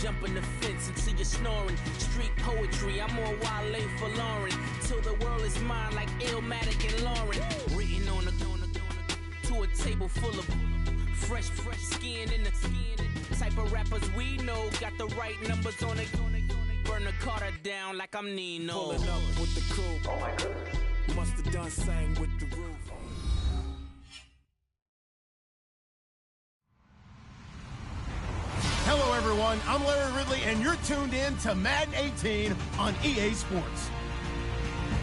jumping the fence until you're snoring. Street poetry, I'm more Wale for Lauren. Till the world is mine like Illmatic and Lauren. Written on to a table full of fresh skin in the type of rappers we know. Got the right numbers on it. Burn the Carter down like I'm Nino. Pulling up with the crew. Oh my goodness. Must have done sang with the roof. Hello, everyone. I'm Larry Ridley, and you're tuned in to Madden 18 on EA Sports.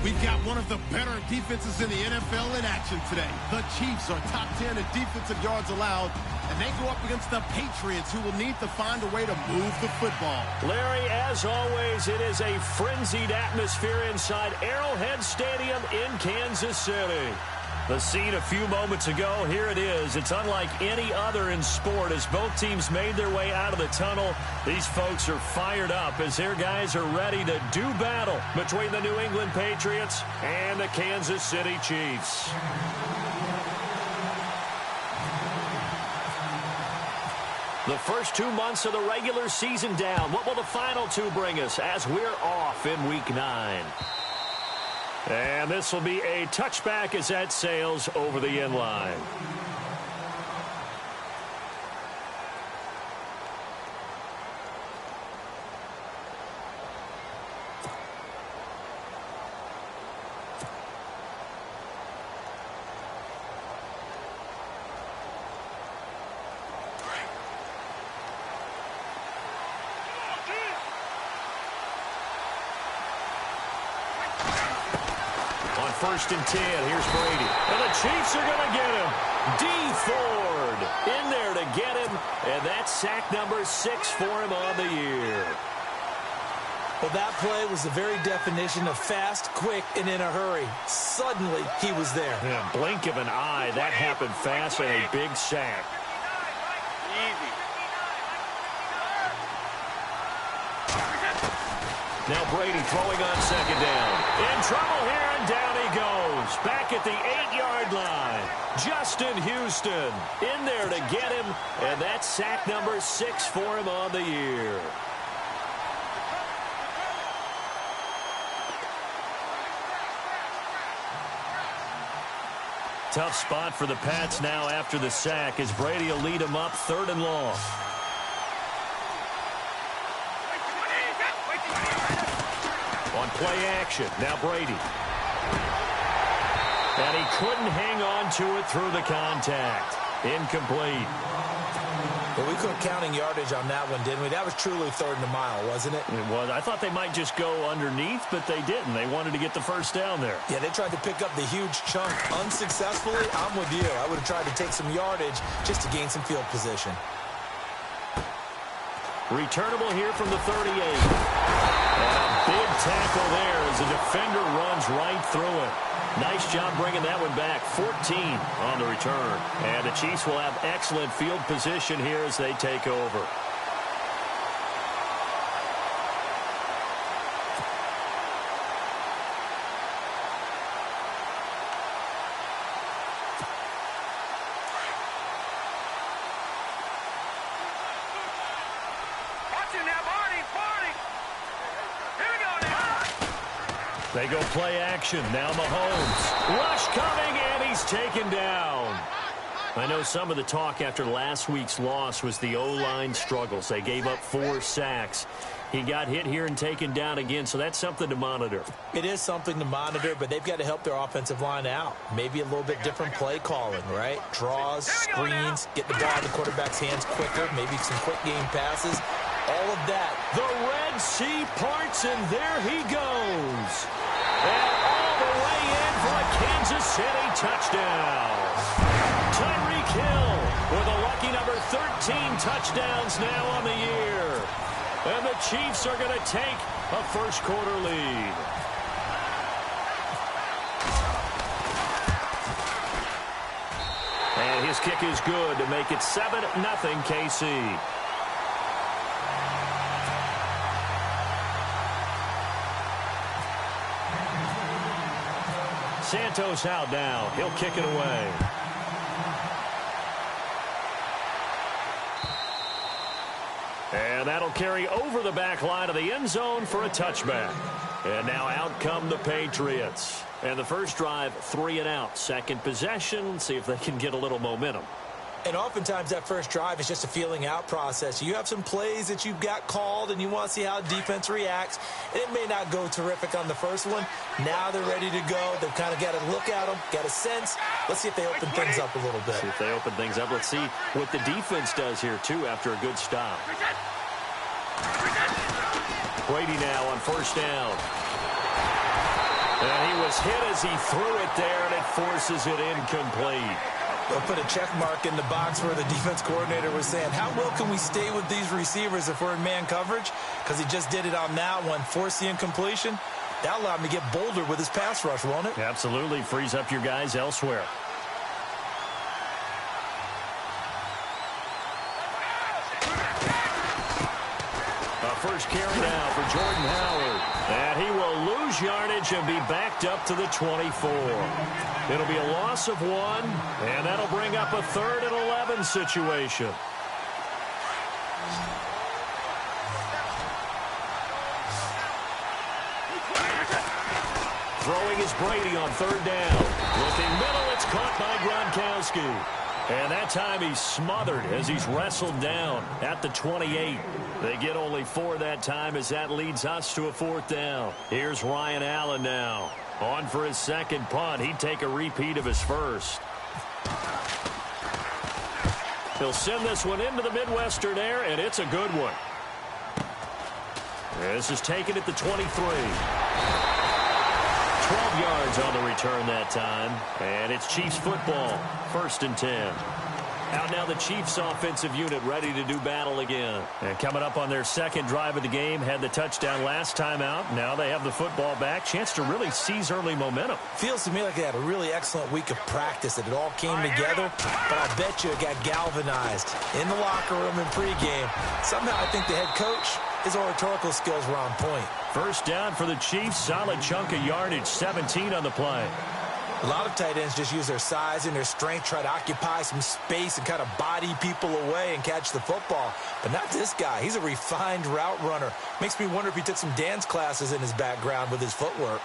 We've got one of the better defenses in the NFL in action today. The Chiefs are top 10 in defensive yards allowed, and they go up against the Patriots, who will need to find a way to move the football. Larry, as always, it is a frenzied atmosphere inside Arrowhead Stadium in Kansas City. The scene a few moments ago, here it is. It's unlike any other in sport as both teams made their way out of the tunnel. These folks are fired up as their guys are ready to do battle between the New England Patriots and the Kansas City Chiefs. The first 2 months of the regular season down. What will the final two bring us as we're off in Week 9? And this will be a touchback as that sails over the end line. First and 10, here's Brady. And the Chiefs are going to get him. D. Ford in there to get him. And that's sack number 6 for him on the year. Well, that play was the very definition of fast, quick, and in a hurry. Suddenly, he was there. Yeah, blink of an eye. That happened fast and a big sack. Now Brady throwing on second down. In trouble here, and down he goes. Back at the 8-yard line. Justin Houston in there to get him. And that's sack number 6 for him on the year. Tough spot for the Pats now after the sack as Brady will lead them up 3rd and long. On play action, now Brady. And he couldn't hang on to it through the contact. Incomplete. Well, we couldn't counting yardage on that one, didn't we? That was truly 3rd and a mile, wasn't it? It was. I thought they might just go underneath, but they didn't. They wanted to get the first down there. Yeah, they tried to pick up the huge chunk unsuccessfully. I'm with you. I would have tried to take some yardage just to gain some field position. Returnable here from the 38. And a big tackle there as the defender runs right through it. Nice job bringing that one back. 14 on the return. And the Chiefs will have excellent field position here as they take over. They go play action. Now Mahomes. Rush coming, and he's taken down. I know some of the talk after last week's loss was the O-line struggles. They gave up 4 sacks. He got hit here and taken down again, so that's something to monitor. It is something to monitor, but they've got to help their offensive line out. Maybe a little bit different play calling, right? Draws, screens, get the ball in the quarterback's hands quicker, maybe some quick game passes. All of that. The Red Sea parts, and there he goes. And all the way in for a Kansas City touchdown. Tyreek Hill with a lucky number 13 touchdowns now on the year. And the Chiefs are going to take a first-quarter lead. And his kick is good to make it 7-0 KC. Santos out now. He'll kick it away. And that'll carry over the back line of the end zone for a touchback. And now out come the Patriots. And the first drive, 3 and out. Second possession, see if they can get a little momentum. And oftentimes that first drive is just a feeling out process. You have some plays that you've got called and you want to see how defense reacts. And it may not go terrific on the first one. Now they're ready to go. They've kind of got to look at them, got a sense. Let's see if they open things up a little bit. See if they open things up. Let's see what the defense does here, too, after a good stop. Brady now on first down. And he was hit as he threw it there, and it forces it incomplete. They'll put a check mark in the box where the defense coordinator was saying, how well can we stay with these receivers if we're in man coverage? Because he just did it on that one, forced the incompletion. That allowed him to get bolder with his pass rush, won't it? Absolutely. Frees up your guys elsewhere. First carry now for Jordan Howard. And he will lose yardage and be backed up to the 24. It'll be a loss of 1, and that'll bring up a 3rd and 11 situation. Throwing is Brady on 3rd down. Looking middle, it's caught by Gronkowski. And that time he's smothered as he's wrestled down at the 28. They get only 4 that time as that leads us to a 4th down. Here's Ryan Allen now. On for his second punt. He'd take a repeat of his first. He'll send this one into the Midwestern air, and it's a good one. This is taken at the 23. 12 yards on the return that time. And it's Chiefs football. 1st and 10. Out now the Chiefs offensive unit ready to do battle again. And coming up on their second drive of the game, had the touchdown last time out. Now they have the football back. Chance to really seize early momentum. Feels to me like they had a really excellent week of practice, that it all came together. But I bet you it got galvanized in the locker room and pregame. Somehow I think the head coach, his oratorical skills were on point. First down for the Chiefs. Solid chunk of yardage. 17 on the play. A lot of tight ends just use their size and their strength, try to occupy some space and kind of body people away and catch the football. But not this guy. He's a refined route runner. Makes me wonder if he took some dance classes in his background with his footwork.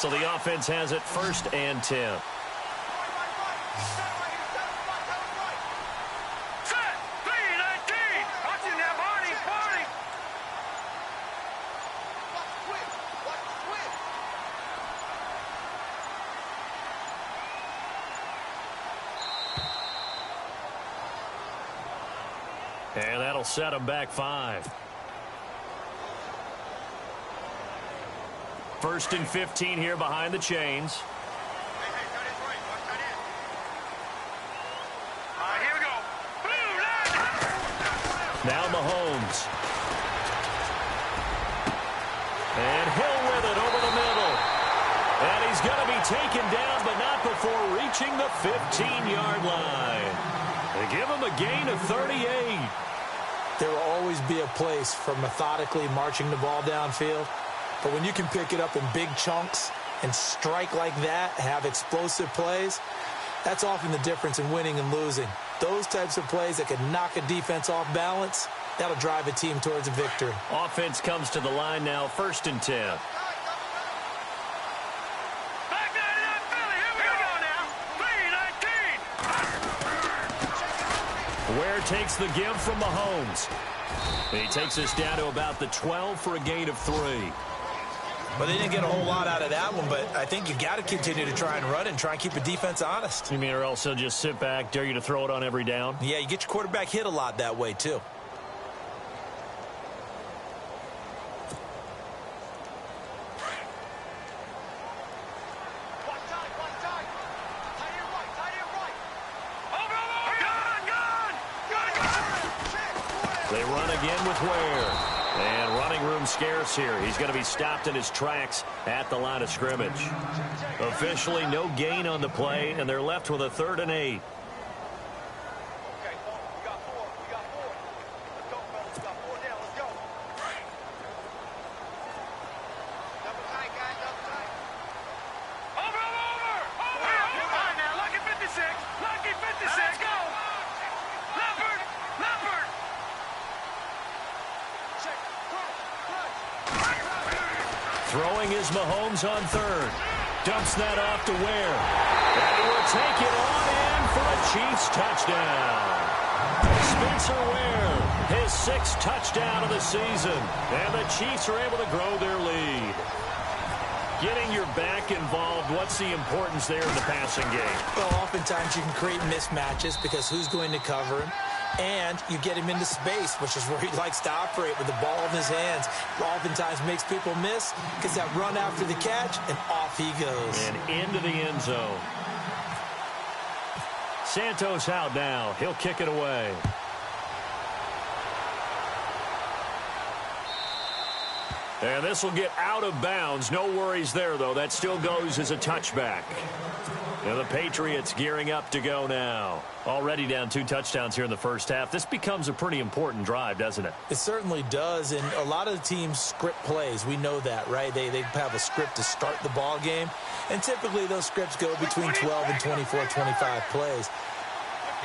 So the offense has it 1st and 10. And that'll set him back 5. 1st and 15 here behind the chains. Here we go. Now Mahomes. And Hill with it over the middle. And he's going to be taken down, but not before reaching the 15-yard line. They give him a gain of 38. There will always be a place for methodically marching the ball downfield. But when you can pick it up in big chunks and strike like that, have explosive plays, that's often the difference in winning and losing. Those types of plays that can knock a defense off balance, that'll drive a team towards a victory. Offense comes to the line now, 1st and 10. Ware takes the give from Mahomes. He takes us down to about the 12 for a gain of 3. Well, they didn't get a whole lot out of that one, but I think you got to continue to try and run and try and keep the defense honest. You mean or else they'll just sit back, dare you to throw it on every down? Yeah, you get your quarterback hit a lot that way, too. They run again with Ware. And running room scarce here. He's going to be stopped in his tracks at the line of scrimmage. Officially no gain on the play, and they're left with a 3rd and 8. Lucky 56. Throwing is Mahomes on third. Dumps that off to Ware. And he will take it on in for a Chiefs touchdown. Spencer Ware, his 6th touchdown of the season. And the Chiefs are able to grow their lead. Getting your back involved, what's the importance there in the passing game? Well, oftentimes you can create mismatches because who's going to cover him? And you get him into space, which is where he likes to operate with the ball in his hands. Oftentimes makes people miss, gets that run after the catch, and off he goes. And into the end zone. Santos out now. He'll kick it away. And this will get out of bounds. No worries there, though. That still goes as a touchback. And the Patriots gearing up to go now. Already down 2 touchdowns here in the first half. This becomes a pretty important drive, doesn't it? It certainly does, and a lot of the teams script plays. We know that, right? They have a script to start the ball game, and typically those scripts go between 12 and 24, 25 plays.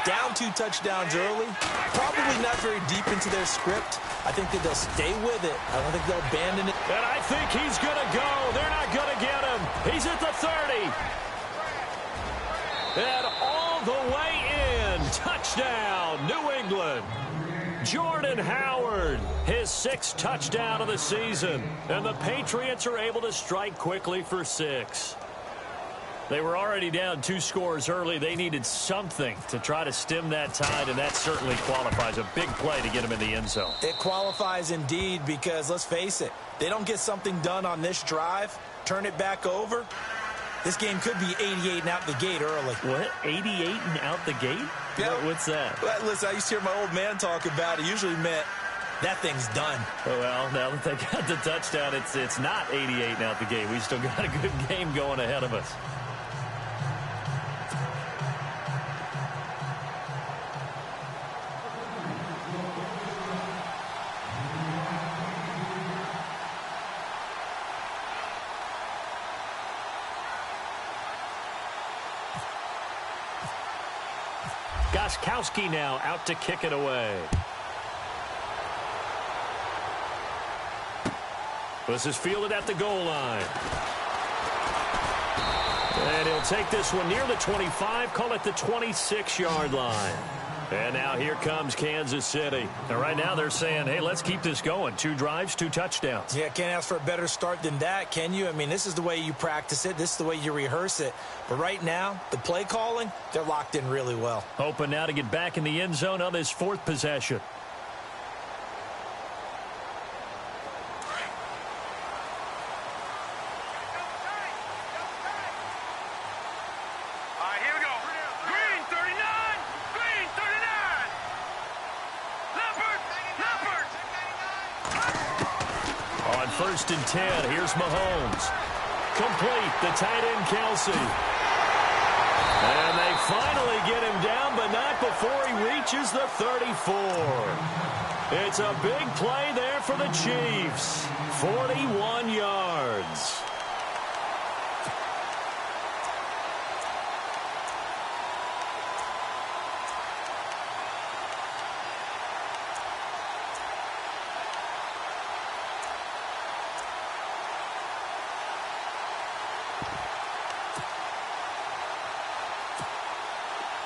Down 2 touchdowns early, probably not very deep into their script. I think that they'll stay with it. I don't think they'll abandon it. And I think he's going to go. They're not going to get him. He's at the 30. And all the way in. Touchdown, New England. Jordan Howard, his 6th touchdown of the season. And the Patriots are able to strike quickly for 6. They were already down 2 scores early. They needed something to try to stem that tide, and that certainly qualifies. A big play to get him in the end zone. It qualifies indeed because, let's face it, they don't get something done on this drive, turn it back over, this game could be 88 and out the gate early. What? 88 and out the gate? Yeah. What's that? Well, listen, I used to hear my old man talk about it. Usually meant that thing's done. Oh, well, now that they got the touchdown, it's not 88 and out the gate. We still got a good game going ahead of us. Gostkowski now out to kick it away. This is fielded at the goal line. And he'll take this one near the 25, call it the 26-yard line. And now here comes Kansas City. And right now they're saying, hey, let's keep this going. 2 drives, 2 touchdowns. Yeah, can't ask for a better start than that, can you? I mean, this is the way you practice it. This is the way you rehearse it. But right now, the play calling, they're locked in really well. Hoping now to get back in the end zone on this 4th possession. First and 10. Here's Mahomes. Complete. The tight end, Kelsey. And they finally get him down, but not before he reaches the 34. It's a big play there for the Chiefs. 41 yards.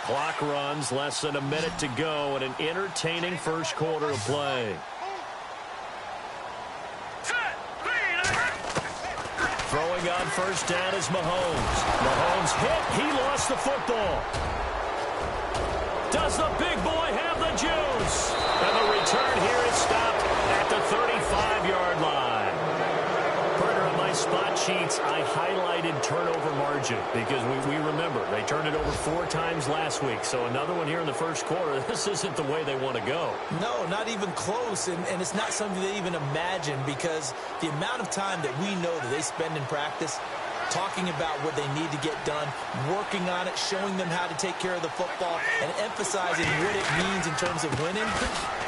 Clock runs, less than a minute to go, and an entertaining first quarter of play. Throwing on first down is Mahomes. Mahomes hit. He lost the football. Does the big boy have the juice? And the return here is stopped at the 35-yard line. My spot sheets, I highlighted turnover margin because we remember they turned it over 4 times last week. So another one here in the first quarter. This isn't the way they want to go. No, not even close. And it's not something they even imagine because the amount of time that we know that they spend in practice talking about what they need to get done, working on it, showing them how to take care of the football, and emphasizing what it means in terms of winning.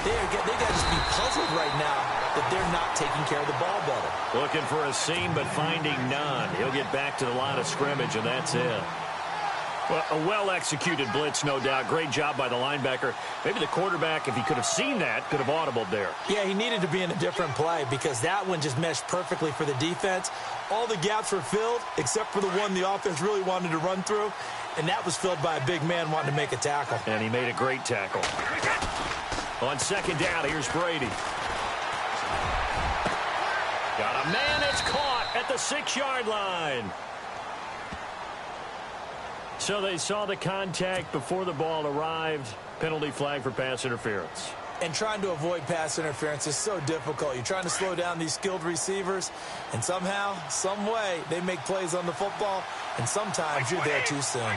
They got to just be puzzled right now that they're not taking care of the ball better. Looking for a seam, but finding none. He'll get back to the line of scrimmage, and that's it. Well, a well-executed blitz, no doubt. Great job by the linebacker. Maybe the quarterback, if he could have seen that, could have audibled there. Yeah, he needed to be in a different play because that one just meshed perfectly for the defense. All the gaps were filled except for the one the offense really wanted to run through, and that was filled by a big man wanting to make a tackle. And he made a great tackle. On second down, here's Brady. Got a man, it's caught at the 6-yard line. So they saw the contact before the ball arrived. Penalty flag for pass interference. And trying to avoid pass interference is so difficult. You're trying to slow down these skilled receivers, and somehow, some way, they make plays on the football, and sometimes you're there too soon. On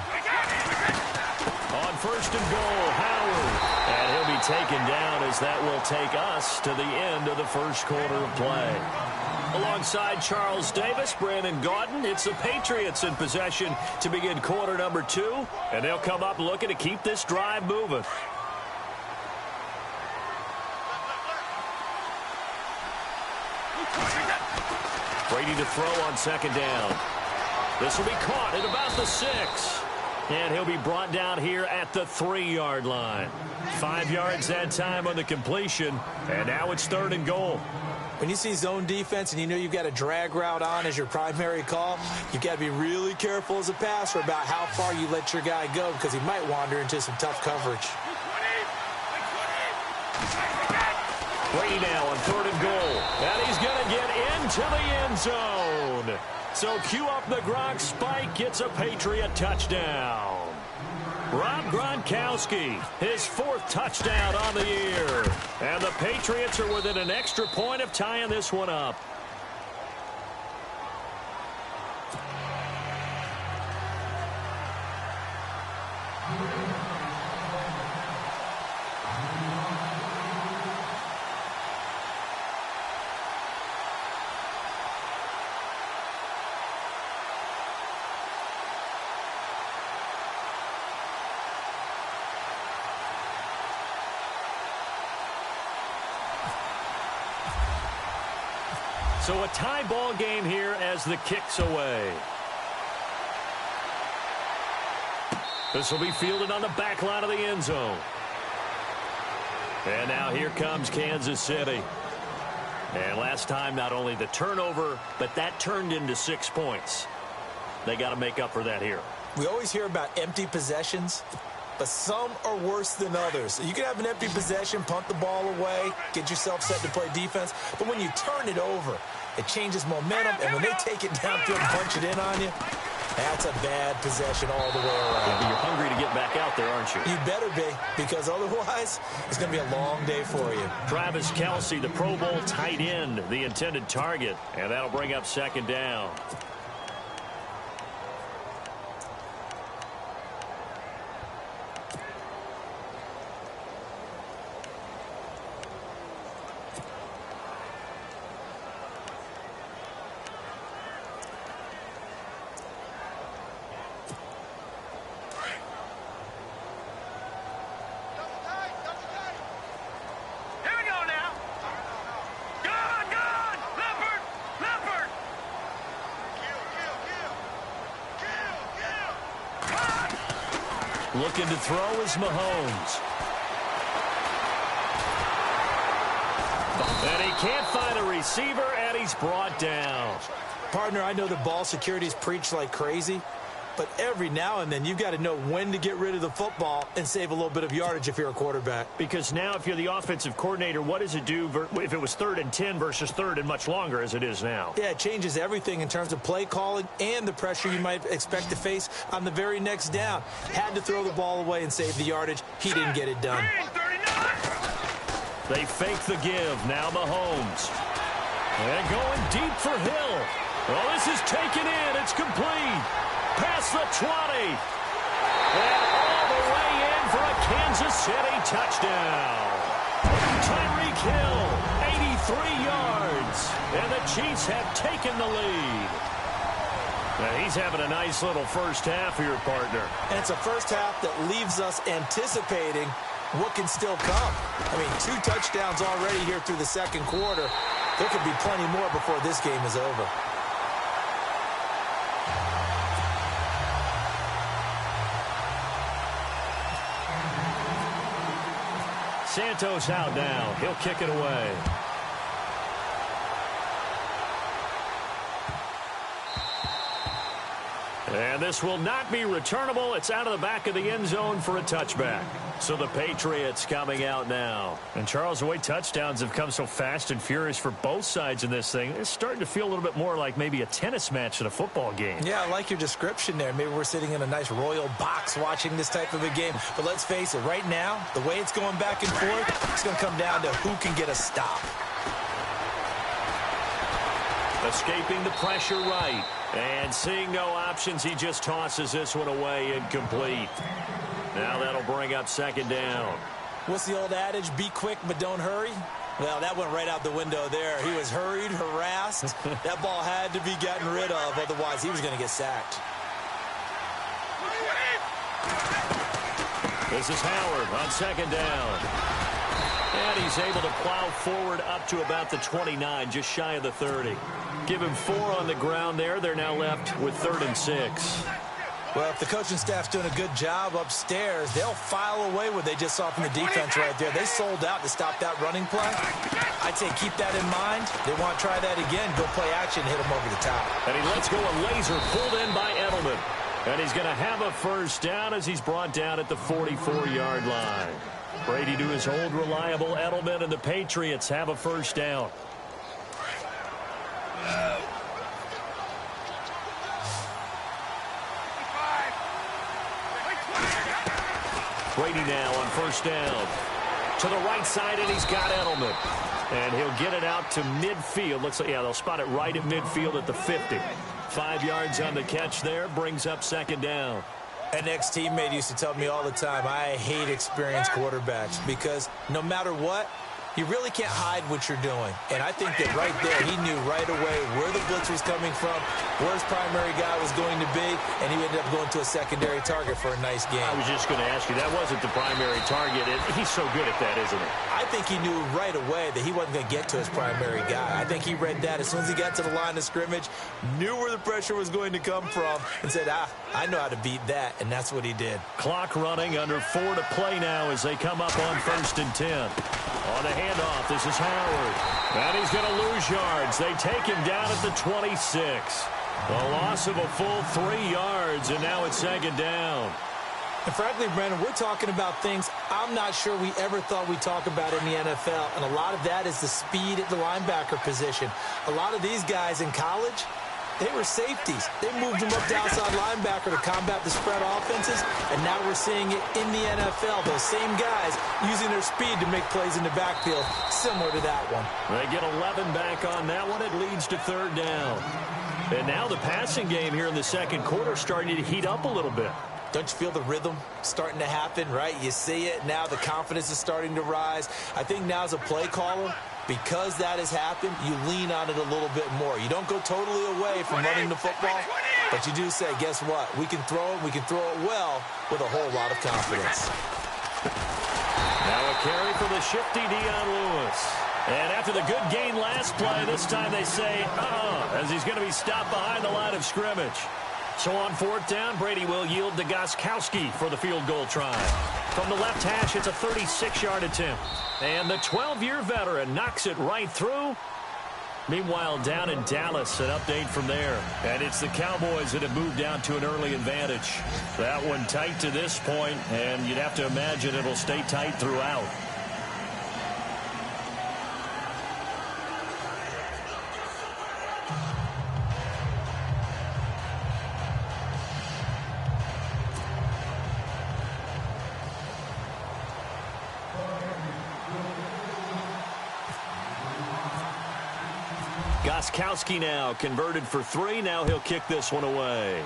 first and goal, Howard. And he'll be taken down as that will take us to the end of the first quarter of play. Alongside Charles Davis, Brandon Gaudin, it's the Patriots in possession to begin quarter number 2. And they'll come up looking to keep this drive moving. Brady to throw on second down. This will be caught at about the 6. And he'll be brought down here at the 3-yard line. 5 yards that time on the completion. And now it's third and goal. When you see zone defense and you know you've got a drag route on as your primary call, you've got to be really careful as a passer about how far you let your guy go because he might wander into some tough coverage. Brady now on third and goal. And he's going to get into the end zone. So cue up the Gronk spike. It's a Patriot touchdown. Rob Gronkowski, his 4th touchdown on the year. And the Patriots are within an extra point of tying this one up. So a tie ball game here as the kick's away. This will be fielded on the back line of the end zone. And now here comes Kansas City. And last time, not only the turnover, but that turned into 6 points. They got to make up for that here. We always hear about empty possessions, but some are worse than others. You can have an empty possession, punt the ball away, get yourself set to play defense, but when you turn it over, it changes momentum, and when they take it downfield and punch it in on you, that's a bad possession all the way around. Yeah, but you're hungry to get back out there, aren't you? You better be, because otherwise, it's going to be a long day for you. Travis Kelce, the Pro Bowl tight end, the intended target, and that'll bring up second down. Looking to throw is Mahomes. And he can't find a receiver, and he's brought down. Partner, I know the ball security's preached like crazy, but every now and then you've got to know when to get rid of the football and save a little bit of yardage if you're a quarterback. Because now if you're the offensive coordinator, what does it do if it was 3rd and 10 versus 3rd and much longer as it is now? Yeah, it changes everything in terms of play calling and the pressure you might expect to face on the very next down. Had to throw the ball away and save the yardage. He didn't get it done. They fake the give. Now Mahomes. And going deep for Hill. Well, this is taken in. It's complete. Past the 20. And all the way in for a Kansas City touchdown. Tyreek Hill, 83 yards. And the Chiefs have taken the lead. Now he's having a nice little first half here, partner. And it's a first half that leaves us anticipating what can still come. I mean, 2 touchdowns already here through the second quarter. There could be plenty more before this game is over. Santos out now. He'll kick it away. And this will not be returnable. It's out of the back of the end zone for a touchback. So the Patriots coming out now. And Charles, the way touchdowns have come so fast and furious for both sides in this thing, it's starting to feel a little bit more like maybe a tennis match than a football game. Yeah, I like your description there. Maybe we're sitting in a nice royal box watching this type of a game. But let's face it, right now, the way it's going back and forth, it's going to come down to who can get a stop. Escaping the pressure right. And seeing no options, he just tosses this one away incomplete. Now that'll bring up second down. What's the old adage? Be quick, but don't hurry. Well, that went right out the window there. He was hurried, harassed. That ball had to be gotten rid of. Otherwise, he was going to get sacked. This is Howard on second down. And he's able to plow forward up to about the 29, just shy of the 30. Give him 4 on the ground there. They're now left with 3rd and 6. Well, if the coaching staff's doing a good job upstairs, they'll file away what they just saw from the defense right there. They sold out to stop that running play. I'd say keep that in mind. They want to try that again. Go play action, hit him over the top. And he lets go a laser pulled in by Edelman. And he's going to have a first down as he's brought down at the 44-yard line. Brady to his old reliable Edelman, and the Patriots have a first down. Brady now on first down. To the right side, and he's got Edelman. And he'll get it out to midfield. Looks like, yeah, they'll spot it right at midfield at the 50. 5 yards on the catch there, brings up second down. An ex-teammate used to tell me all the time, I hate experienced quarterbacks because no matter what, you really can't hide what you're doing. And I think that right there, he knew right away where the blitz was coming from, where his primary guy was going to be, and he ended up going to a secondary target for a nice game. I was just going to ask you, that wasn't the primary target. He's so good at that, isn't he? I think he knew right away that he wasn't going to get to his primary guy. I think he read that as soon as he got to the line of scrimmage, knew where the pressure was going to come from, and said, I know how to beat that, and that's what he did. Clock running, under 4 to play now as they come up on 1st and 10. On the handoff, this is Howard. And he's going to lose yards. They take him down at the 26. A loss of a full 3 yards, and now it's second down. And frankly, Brandon, we're talking about things I'm not sure we ever thought we'd talk about in the NFL. And a lot of that is the speed at the linebacker position. A lot of these guys in college, they were safeties. They moved them up to outside linebacker to combat the spread offenses, and now we're seeing it in the NFL. Those same guys using their speed to make plays in the backfield, similar to that one. They get 11 back on that one. It leads to 3rd down. And now the passing game here in the second quarter starting to heat up a little bit. Don't you feel the rhythm starting to happen, right? You see it. Now the confidence is starting to rise. I think now as a play caller, because that has happened, you lean on it a little bit more. You don't go totally away from running the football, but you do say, guess what? We can throw it. We can throw it well with a whole lot of confidence. Now a carry for the shifty Dion Lewis. And after the good gain last play, this time they say, as he's going to be stopped behind the line of scrimmage. So on 4th down, Brady will yield to Gostkowski for the field goal try. From the left hash, it's a 36-yard attempt. And the 12-year veteran knocks it right through. Meanwhile, down in Dallas, an update from there. And it's the Cowboys that have moved down to an early advantage. That one tight to this point, and you'd have to imagine it'll stay tight throughout. Gostkowski now converted for 3. Now he'll kick this one away.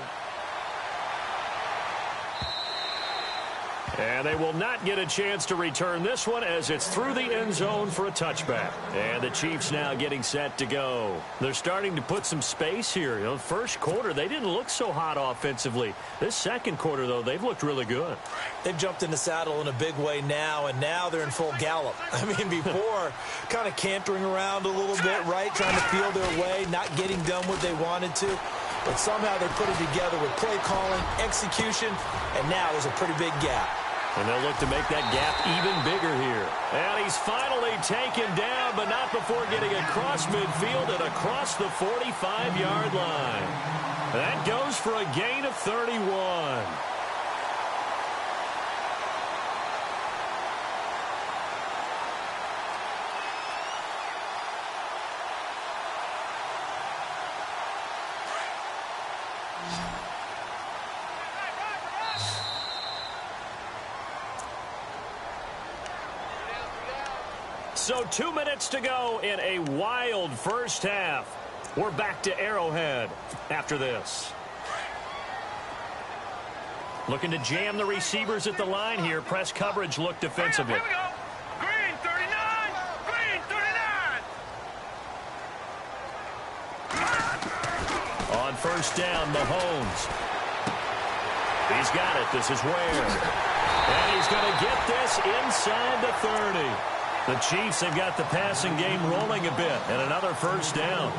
And they will not get a chance to return this one as it's through the end zone for a touchback. And the Chiefs now getting set to go. They're starting to put some space here. You know, first quarter, they didn't look so hot offensively. This second quarter, though, they've looked really good. They've jumped in the saddle in a big way now, and now they're in full gallop. I mean, before, kind of cantering around a little bit, right, trying to feel their way, not getting done what they wanted to. But somehow they put it together with play calling, execution, and now there's a pretty big gap. And they'll look to make that gap even bigger here. And he's finally taken down, but not before getting across midfield and across the 45-yard line. That goes for a gain of 31. So 2 minutes to go in a wild first half. We're back to Arrowhead after this. Looking to jam the receivers at the line here. Press coverage look defensively. Here we go. Green 39. Green 39. On first down, Mahomes. He's got it. This is Ware. And he's going to get this inside the 30. The Chiefs have got the passing game rolling a bit, and another first down.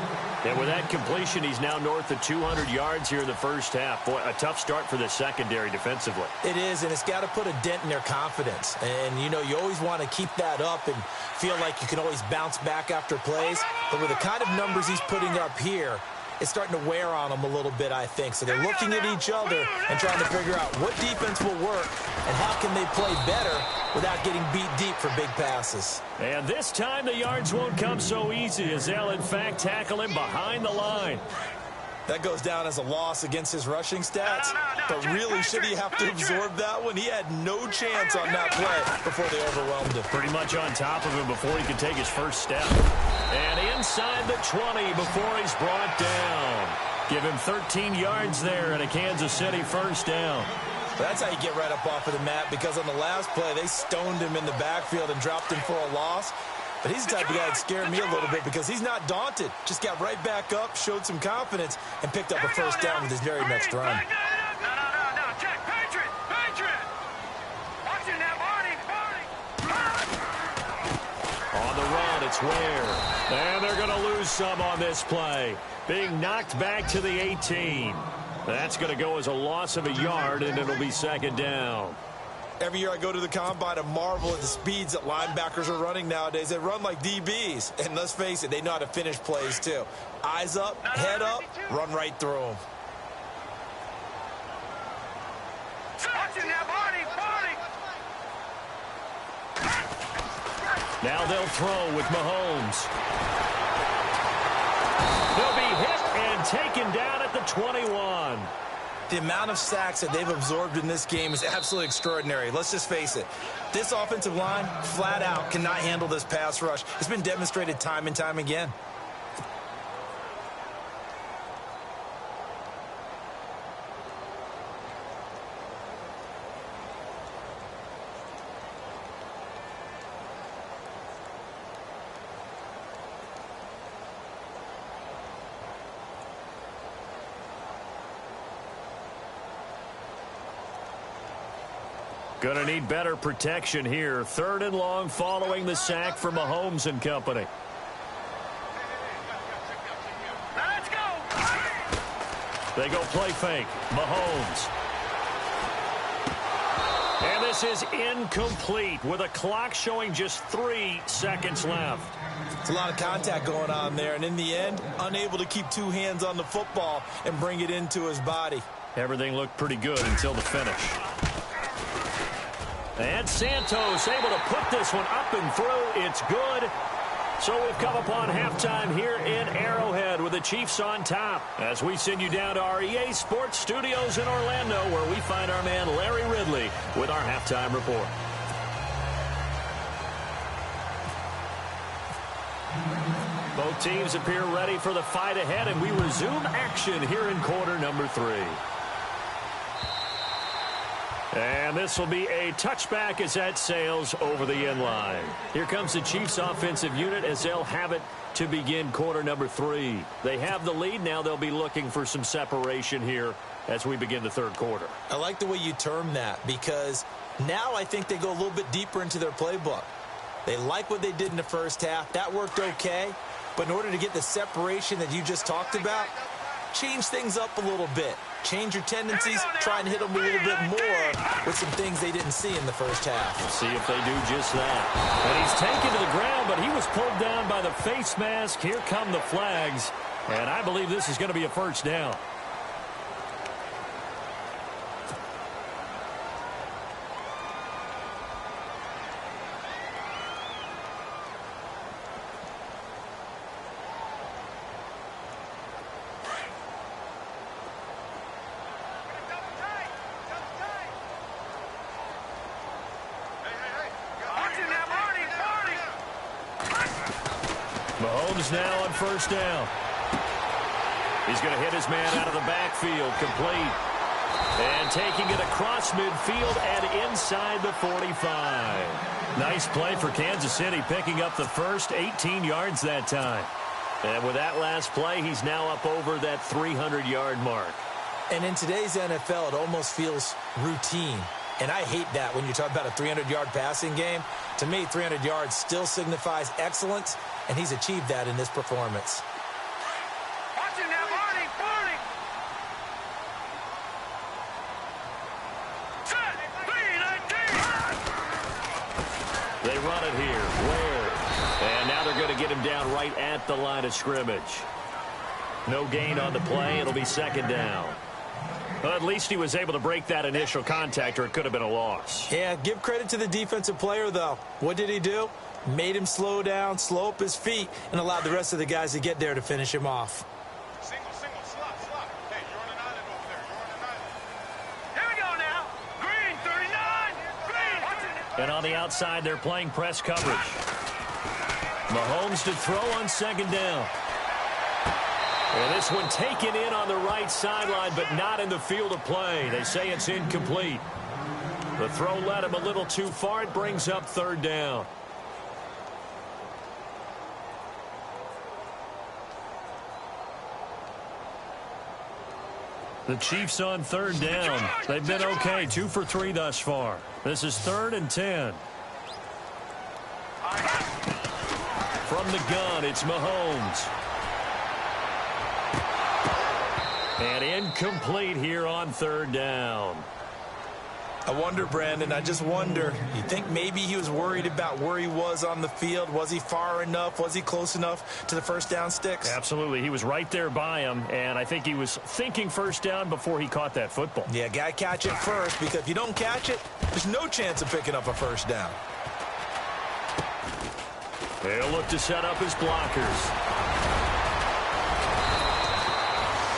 And with that completion, he's now north of 200 yards here in the first half. Boy, a tough start for the secondary defensively. It is, and it's got to put a dent in their confidence. And, you know, you always want to keep that up and feel like you can always bounce back after plays. But with the kind of numbers he's putting up here, it's starting to wear on them a little bit, I think. So they're looking at each other and trying to figure out what defense will work and how can they play better without getting beat deep for big passes. And this time the yards won't come so easy as they'll, in fact, tackle him behind the line. That goes down as a loss against his rushing stats. But really, should he have to absorb that one? He had no chance on that play before they overwhelmed him. Pretty much on top of him before he could take his first step. And inside the 20 before he's brought down. Give him 13 yards there and a Kansas City first down. That's how you get right up off of the mat, because on the last play, they stoned him in the backfield and dropped him for a loss. But he's the type of guy that scared me a little bit because he's not daunted. Just got right back up, showed some confidence, and picked up a first down with his very next run. No. Check. Patriot. Watching that body. On the run, it's Ware. And they're going to lose some on this play. Being knocked back to the 18. That's going to go as a loss of a yard, and it'll be second down. Every year I go to the combine and marvel at the speeds that linebackers are running nowadays. They run like DBs. And let's face it, they know how to finish plays too. Eyes up, head up, run right through them. Watching that body. Now they'll throw with Mahomes. He'll be hit and taken down at the 21. The amount of sacks that they've absorbed in this game is absolutely extraordinary. Let's just face it. This offensive line, flat out, cannot handle this pass rush. It's been demonstrated time and time again. Going to need better protection here. Third and long following the sack for Mahomes and company. Let's go. They go play fake. Mahomes. And this is incomplete with a clock showing just 3 seconds left. It's a lot of contact going on there, and in the end, unable to keep two hands on the football and bring it into his body. Everything looked pretty good until the finish. And Santos able to put this one up and through. It's good. So we've come upon halftime here in Arrowhead with the Chiefs on top as we send you down to our EA Sports Studios in Orlando, where we find our man Larry Ridley with our halftime report. Both teams appear ready for the fight ahead, and we resume action here in quarter number 3. And this will be a touchback as that sails over the end line. Here comes the Chiefs offensive unit as they'll have it to begin quarter number 3. They have the lead. Now they'll be looking for some separation here as we begin the third quarter. I like the way you term that, because now I think they go a little bit deeper into their playbook. They like what they did in the first half. That worked okay. But in order to get the separation that you just talked about, change things up a little bit. Change your tendencies, try and hit them a little bit more with some things they didn't see in the first half. See if they do just that. And he's taken to the ground, but he was pulled down by the face mask. Here come the flags, and I believe this is going to be a first down. Mahomes now on first down. He's going to hit his man out of the backfield, complete. And taking it across midfield and inside the 45. Nice play for Kansas City, picking up the first 18 yards that time. And with that last play, he's now up over that 300-yard mark. And in today's NFL, it almost feels routine. And I hate that when you talk about a 300-yard passing game. To me, 300 yards still signifies excellence, and he's achieved that in this performance. Watching now, Barney, Barney. Set, B-19. They run it here. Where? And now they're going to get him down right at the line of scrimmage. No gain on the play. It'll be second down. Well, at least he was able to break that initial contact, or it could have been a loss. Yeah, give credit to the defensive player, though. What did he do? Made him slow down, slow up his feet, and allowed the rest of the guys to get there to finish him off. Single, slot. Hey, you're on an island over there. You're on an island. Here we go now. Green, 39. Green. And on the outside, they're playing press coverage. Mahomes to throw on second down. And this one taken in on the right sideline, but not in the field of play. They say it's incomplete. The throw led him a little too far. It brings up third down. The Chiefs on third down. They've been okay, 2 for 3 thus far. This is 3rd and 10. From the gun, it's Mahomes. And incomplete here on third down. I wonder, Brandon, I just wonder, you think maybe he was worried about where he was on the field? Was he far enough? Was he close enough to the first down sticks? Absolutely. He was right there by him, and I think he was thinking first down before he caught that football. Yeah, got to catch it first, because if you don't catch it, there's no chance of picking up a first down. They'll look to set up his blockers.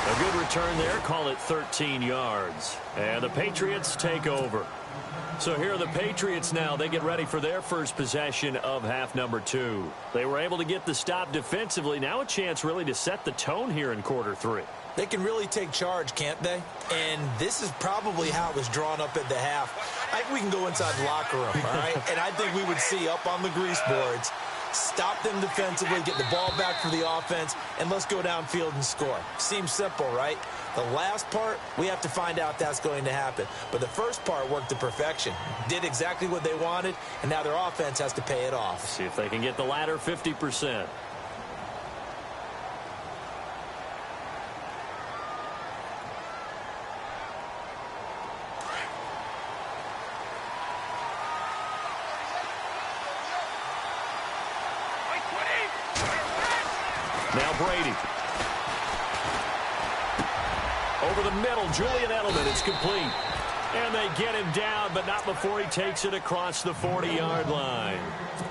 A good return there, call it 13 yards. And the Patriots take over. So here are the Patriots now. They get ready for their first possession of half number 2. They were able to get the stop defensively. Now a chance really to set the tone here in quarter 3. They can really take charge, can't they? And this is probably how it was drawn up at the half. I think we can go inside the locker room, all right? And I think we would see up on the grease boards, stop them defensively, get the ball back for the offense, and let's go downfield and score. Seems simple, right? The last part, we have to find out that's going to happen. But the first part worked to perfection. Did exactly what they wanted, and now their offense has to pay it off. See if they can get the latter 50%. Now Brady. Over the middle, Julian Edelman. It's complete. And they get him down, but not before he takes it across the 40-yard line.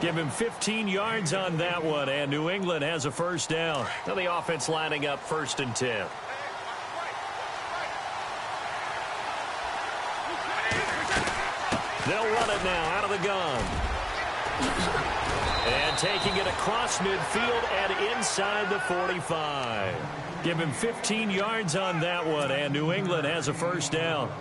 Give him 15 yards on that one, and New England has a first down. Now the offense lining up 1st and 10. They'll run it now out of the gun. And taking it across midfield and inside the 45. Give him 15 yards on that one, and New England has a first down.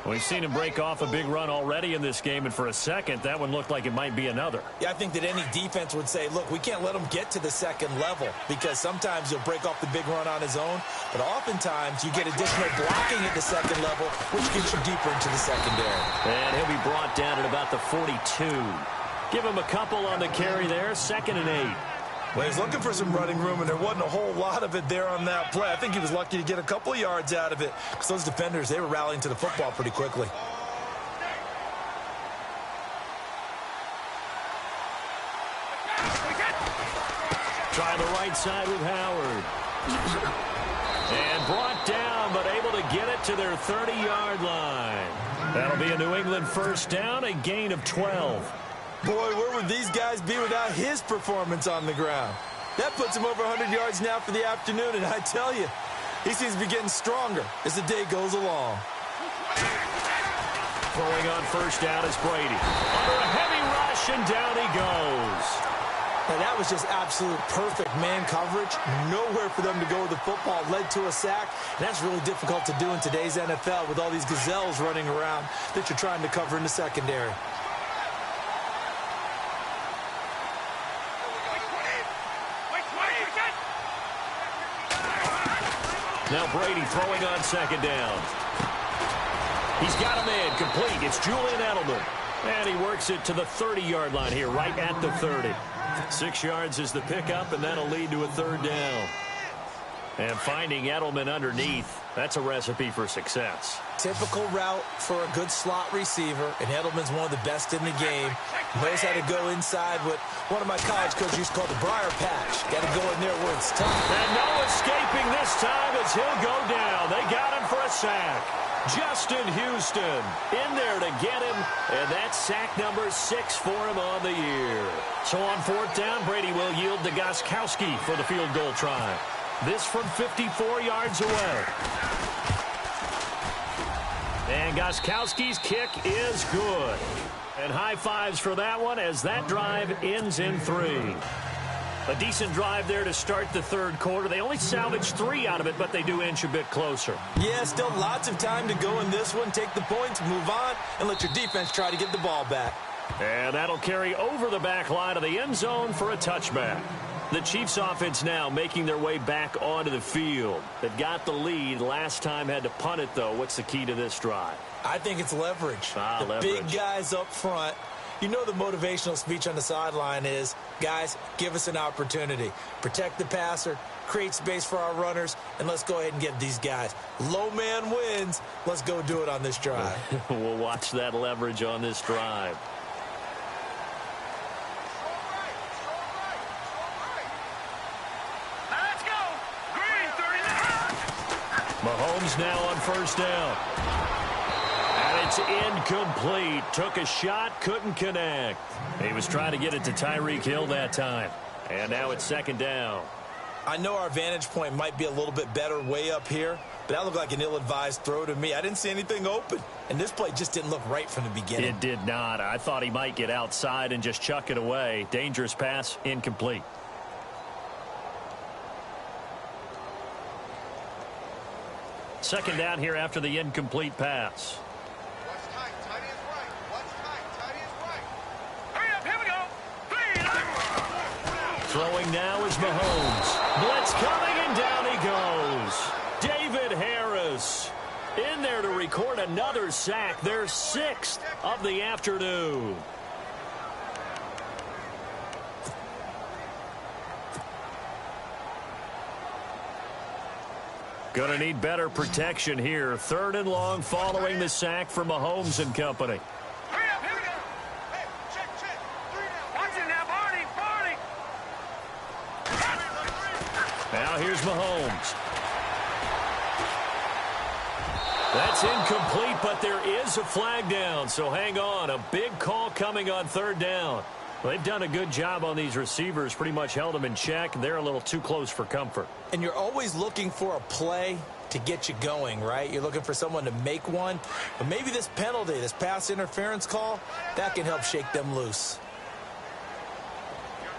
We've seen him break off a big run already in this game, and for a second, that one looked like it might be another. Yeah, I think that any defense would say, look, we can't let him get to the second level, because sometimes he'll break off the big run on his own, but oftentimes you get additional blocking at the second level, which gets you deeper into the secondary. And he'll be brought down at about the 42. Give him a couple on the carry there, 2nd and 8. Well, he was looking for some running room, and there wasn't a whole lot of it there on that play. I think he was lucky to get a couple of yards out of it because those defenders, they were rallying to the football pretty quickly. Try the right side with Howard. And brought down, but able to get it to their 30-yard line. That'll be a New England first down, a gain of 12. Boy, where would these guys be without his performance on the ground? That puts him over 100 yards now for the afternoon, and I tell you, he seems to be getting stronger as the day goes along. Throwing on first down is Brady. Under a heavy rush, and down he goes. Now, that was just absolute perfect man coverage. Nowhere for them to go with the football. Led to a sack. And that's really difficult to do in today's NFL with all these gazelles running around that you're trying to cover in the secondary. Now Brady throwing on second down. He's got a man complete. It's Julian Edelman. And he works it to the 30-yard line here, right at the 30. 6 yards is the pickup, and that'll lead to a third down. And finding Edelman underneath, that's a recipe for success. Typical route for a good slot receiver, and Edelman's one of the best in the game. Knows how to go inside what one of my college coaches used to call the briar patch. Got to go in there where it's tough. And no escaping this time as he'll go down. They got him for a sack. Justin Houston in there to get him, and that's sack number 6 for him on the year. So on fourth down, Brady will yield to Gostkowski for the field goal try. This from 54 yards away. And Gostkowski's kick is good. And high fives for that one as that drive ends in 3. A decent drive there to start the third quarter. They only salvaged 3 out of it, but they do inch a bit closer. Yeah, still lots of time to go in this one. Take the points, move on, and let your defense try to get the ball back. And that'll carry over the back line of the end zone for a touchback. The Chiefs offense now making their way back onto the field. They've got the lead. Last time had to punt it, though. What's the key to this drive? I think it's leverage. Leverage. Big guys up front. You know the motivational speech on the sideline is, guys, give us an opportunity. Protect the passer, create space for our runners, and let's go ahead and get these guys. Low man wins. Let's go do it on this drive. We'll watch that leverage on this drive. Let's go. Green 39. Mahomes now on first down. And it's incomplete. Took a shot, couldn't connect. He was trying to get it to Tyreek Hill that time. And now it's second down. I know our vantage point might be a little bit better way up here, but that looked like an ill-advised throw to me. I didn't see anything open, and this play just didn't look right from the beginning. It did not. I thought he might get outside and just chuck it away. Dangerous pass, incomplete. Second down here after the incomplete pass. What's tight? Tight is right. What's tight? Tight is right. Hurry up. Here we go. Throwing now is Mahomes. Blitz coming, and down he goes. David Harris in there to record another sack. Their 6th of the afternoon. Going to need better protection here. 3rd and long following the sack for Mahomes and company. Hurry up. Here we go. Hey, check. 3 now. Watch it now, Barney. Now here's Mahomes. That's incomplete, but there is a flag down, so hang on. A big call coming on 3rd down. Well, they've done a good job on these receivers, pretty much held them in check. They're a little too close for comfort. And you're always looking for a play to get you going, right? You're looking for someone to make one. But maybe this penalty, this pass interference call, that can help shake them loose.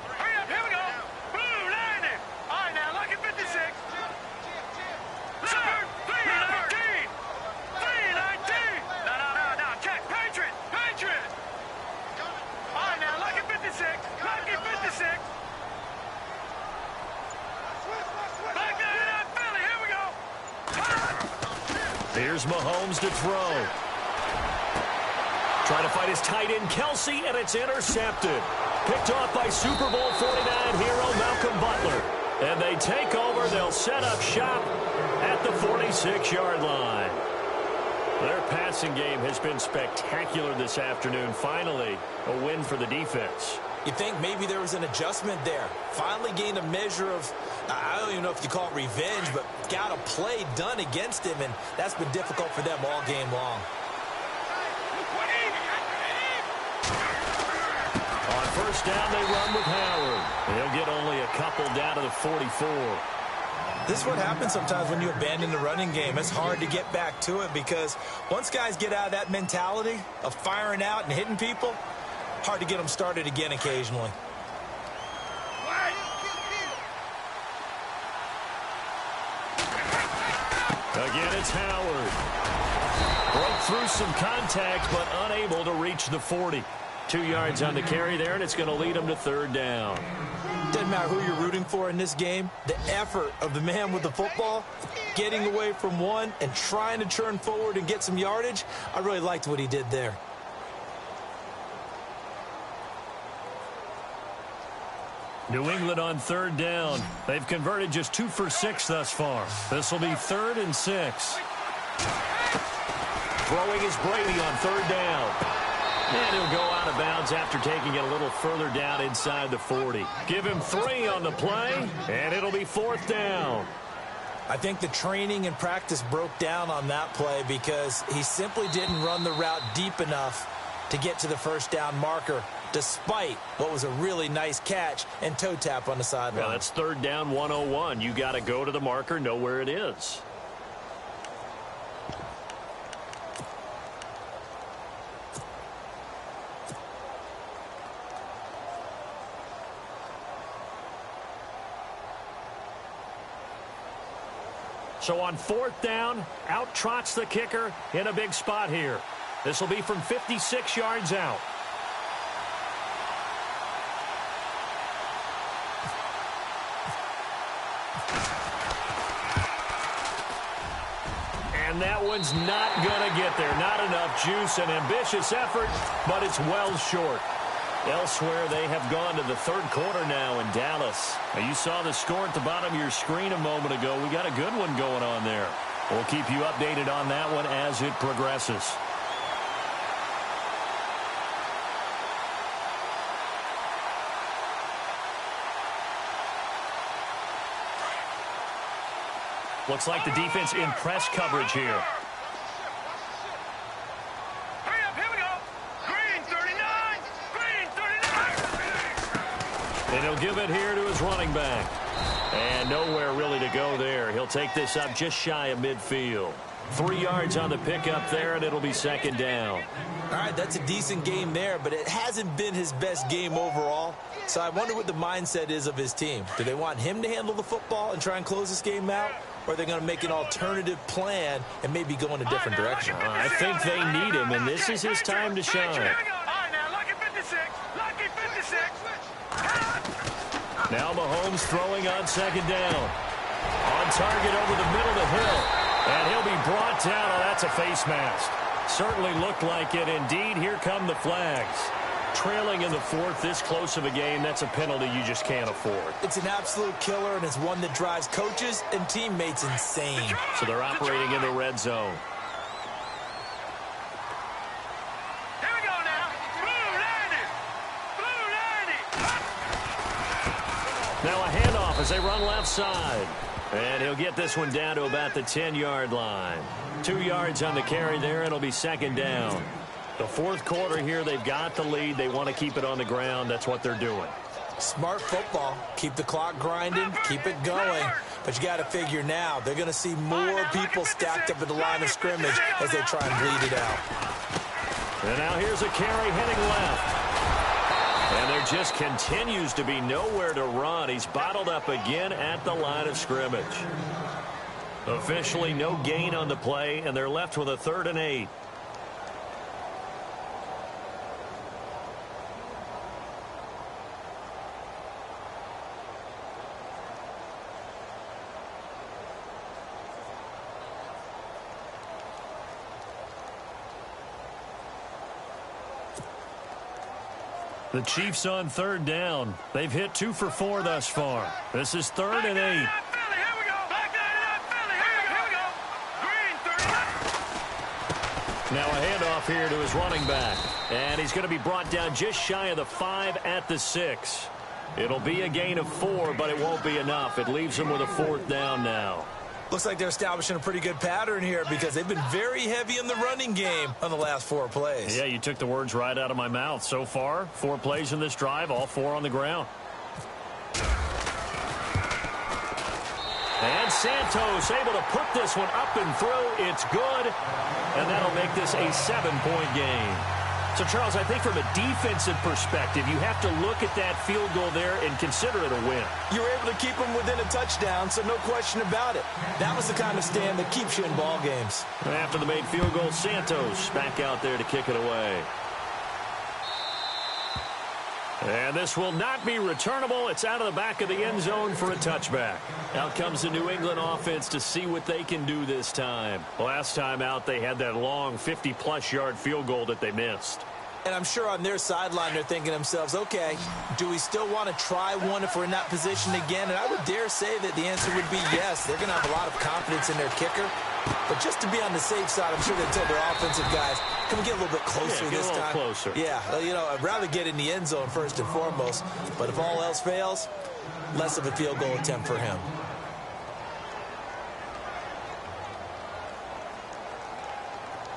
Hurry up. Here we go. Boom. Land it. All right, now, look at 56. Leopard. 319. 319. No. Check. Patriot. All right, now, look at 56. Look at 56. Back down to that Philly. Here we go. Here's Mahomes to throw. Trying to fight his tight end, Kelsey, and it's intercepted. Picked off by Super Bowl 49 hero Malcolm Butler. And they take over. They'll set up shop at the 46-yard line. Their passing game has been spectacular this afternoon. Finally, a win for the defense. You think maybe there was an adjustment there. Finally gained a measure of, I don't even know if you call it revenge, but got a play done against him, and that's been difficult for them all game long. On first down, they run with Howard. They'll get only a couple down to the 44. This is what happens sometimes when you abandon the running game. It's hard to get back to it because once guys get out of that mentality of firing out and hitting people, hard to get them started again occasionally. Again, it's Howard. Broke through some contact, but unable to reach the 40. 2 yards on the carry there, and it's going to lead them to third down. Doesn't matter who you're rooting for in this game. The effort of the man with the football, getting away from one and trying to turn forward and get some yardage, I really liked what he did there. New England on third down. They've converted just 2 for 6 thus far. This will be 3rd and 6. Throwing is Brady on third down. And he'll go out of bounds after taking it a little further down inside the 40. Give him 3 on the play, and it'll be 4th down. I think the training and practice broke down on that play because he simply didn't run the route deep enough to get to the first down marker, despite what was a really nice catch and toe tap on the sideline. Well, that's third down 101. You got to go to the marker, know where it is. So on 4th down, out trots the kicker in a big spot here. This will be from 56 yards out. And that one's not going to get there. Not enough juice. An ambitious effort, but it's well short. Elsewhere, they have gone to the third quarter now in Dallas. Now, you saw the score at the bottom of your screen a moment ago. We got a good one going on there. We'll keep you updated on that one as it progresses. Looks like the defense in press coverage here. And he'll give it here to his running back. And nowhere really to go there. He'll take this up just shy of midfield. 3 yards on the pickup there, and it'll be 2nd down. All right, that's a decent game there, but it hasn't been his best game overall. So I wonder what the mindset is of his team. Do they want him to handle the football and try and close this game out? Or are they going to make an alternative plan and maybe go in a different direction? I think they need him, and this is his time to shine. Now Mahomes throwing on 2nd down. On target over the middle to Hill. And he'll be brought down. Oh, that's a face mask. Certainly looked like it. Indeed, here come the flags. Trailing in the 4th, this close of a game, that's a penalty you just can't afford. It's an absolute killer, and it's one that drives coaches and teammates insane. So they're operating in the red zone. Here we go now. Blue landing. Blue landing. Now a handoff as they run left side. And he'll get this one down to about the 10-yard line. 2 yards on the carry there, and it'll be 2nd down. The 4th quarter here, they've got the lead. They want to keep it on the ground. That's what they're doing. Smart football. Keep the clock grinding. Keep it going. But you got to figure now, they're going to see more people stacked up at the line of scrimmage as they try and bleed it out. And now here's a carry heading left. And there just continues to be nowhere to run. He's bottled up again at the line of scrimmage. Officially no gain on the play, and they're left with a 3rd and 8. The Chiefs on third down. They've hit 2 for 4 thus far. This is 3rd and 8. Now a handoff here to his running back. And he's going to be brought down just shy of the 5 at the 6. It'll be a gain of 4, but it won't be enough. It leaves him with a 4th down now. Looks like they're establishing a pretty good pattern here because they've been very heavy in the running game on the last 4 plays. Yeah, you took the words right out of my mouth. So far, 4 plays in this drive, all 4 on the ground. And Santos able to put this one up and through. It's good. And that'll make this a 7-point game. So, Charles, I think from a defensive perspective, you have to look at that field goal there and consider it a win. You were able to keep them within a touchdown, so no question about it. That was the kind of stand that keeps you in ball games. And after the made field goal, Santos back out there to kick it away. And this will not be returnable. It's out of the back of the end zone for a touchback. Out comes the New England offense to see what they can do this time. Last time out, they had that long 50-plus yard field goal that they missed. And I'm sure on their sideline they're thinking to themselves, okay, do we still want to try one if we're in that position again? And I would dare say that the answer would be yes. They're going to have a lot of confidence in their kicker. But just to be on the safe side, I'm sure they told their offensive guys, can we get a little bit closer this time? Get a little closer. Yeah, you know, I'd rather get in the end zone first and foremost. But if all else fails, less of a field goal attempt for him.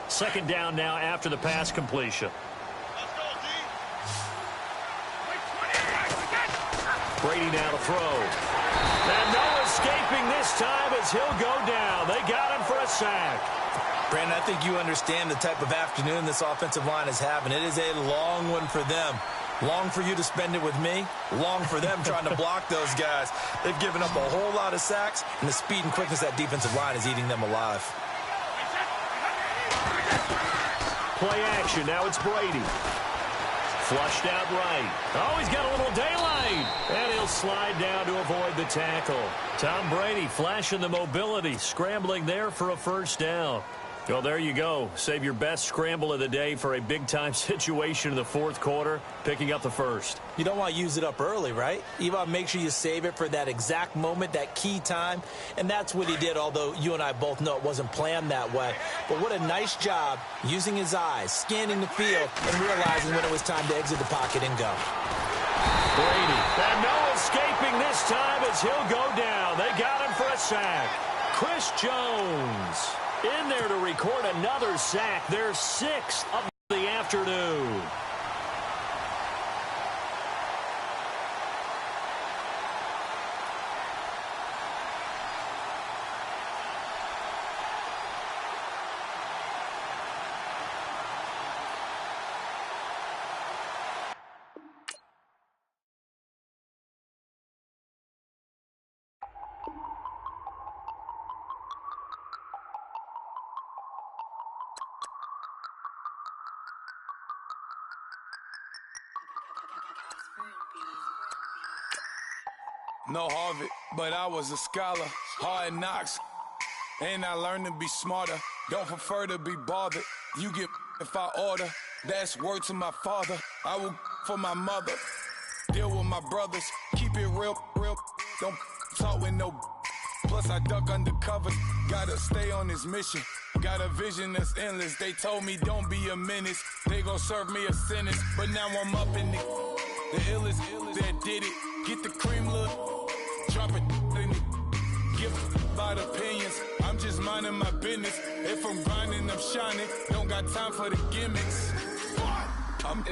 Second down now after the pass completion. Brady now to throw. And no escaping this time as he'll go down. They got him for a sack. Brandon, I think you understand the type of afternoon this offensive line is having. It is a long one for them. Long for you to spend it with me. Long for them trying to block those guys. They've given up a whole lot of sacks, and the speed and quickness of that defensive line is eating them alive. Play action. Now it's Brady. Flushed out right. Oh, he's got a little daylight. And he'll slide down to avoid the tackle. Tom Brady flashing the mobility, scrambling there for a first down. Well, there you go. Save your best scramble of the day for a big-time situation in the 4th quarter, picking up the first. You don't want to use it up early, right? You want to make sure you save it for that exact moment, that key time. And that's what he did, although you and I both know it wasn't planned that way. But what a nice job using his eyes, scanning the field, and realizing when it was time to exit the pocket and go. Brady. And no escaping this time as he'll go down. They got him for a sack. Chris Jones in there to record another sack, their 6th of the afternoon. No Harvard, but I was a scholar. Hard knocks, and I learned to be smarter. Don't prefer to be bothered. You get if I order. That's word to my father. I will for my mother. Deal with my brothers. Keep it real, real. Don't talk with no. Plus I duck undercover. Gotta stay on this mission. Got a vision that's endless. They told me don't be a menace. They gon' serve me a sentence. But now I'm up in it. The illest that did it. Get the cream look. Drop it in it. Give about opinions. I'm just minding my business. If I'm grinding, I'm shining. Don't got time for the gimmicks. I'm